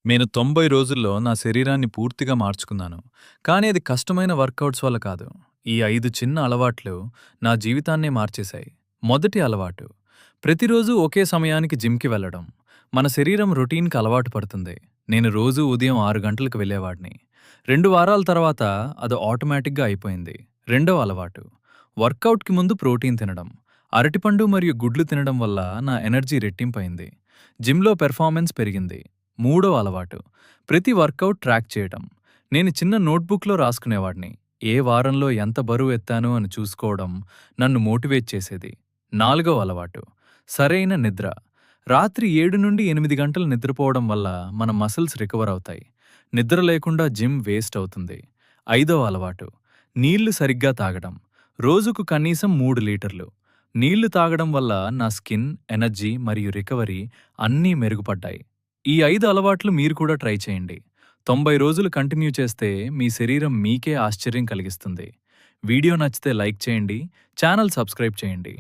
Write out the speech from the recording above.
నేను 90 రోజుల్లో నా శరీరాన్ని పూర్తిగా మార్చుకున్నాను. కానీ అది కష్టమైన వర్కౌట్స్ వల్ల కాదు. ఈ 5 చిన్న అలవాట్లు నా జీవితాన్నే మార్చేశాయి. మొదటి అలవాటు. ప్రతిరోజు ఒకే సమయానికి జిమ్‌కి వెళ్ళడం. మన శరీరం రొటీన్‌కి అలవాటు పడుతుంది. నేను రోజూ ఉదయం 6 గంటలకు వెళ్ళేవాడిని. 2 వారాల తర్వాత అది ఆటోమేటిక్‌గా అయిపోయింది. రెండవ అలవాటు. వర్కౌట్‌కి ముందు ప్రోటీన్ తినడం. అరటిపండు మరియు గుడ్లు తినడం వల్ల నా ఎనర్జీ రెట్టింపయింది. జిమ్‌లో పెర్ఫార్మెన్స్ పెరిగింది. మూడో అలవాటు. ప్రతి వర్కౌట్ ట్రాక్ చేయడం. నేను చిన్న నోట్‌బుక్‌లో రాసుకునేవాడిని. ఏ వారంలో ఎంత బరువు ఎత్తాను అని చూసుకోవడం నన్ను మోటివేట్ చేసేది. నాలుగవ అలవాటు. సరైన నిద్ర. రాత్రి 7-8 గంటలు నిద్రపోవడం వల్ల మన మసిల్స్ రికవర్ అవుతాయి. నిద్ర లేకుండా జిమ్ వేస్ట్ అవుతుంది. ఐదవ అలవాటు. నీళ్లు సరిగ్గా తాగడం. రోజుకు కనీసం 3 లీటర్లు. నీళ్లు తాగడం వల్ల నా స్కిన్, ఎనర్జీ మరియు రికవరీ అన్నీ మెరుగుపడ్డాయి. ఈ 5 అలవాట్లు మీరు కూడా ట్రై చేయండి. 90 రోజులు కంటిన్యూ చేస్తే మీ శరీరం మీకే ఆశ్చర్యం కలిగిస్తుంది. వీడియో నచ్చితే లైక్ చేయండి, ఛానల్ సబ్స్క్రైబ్ చేయండి.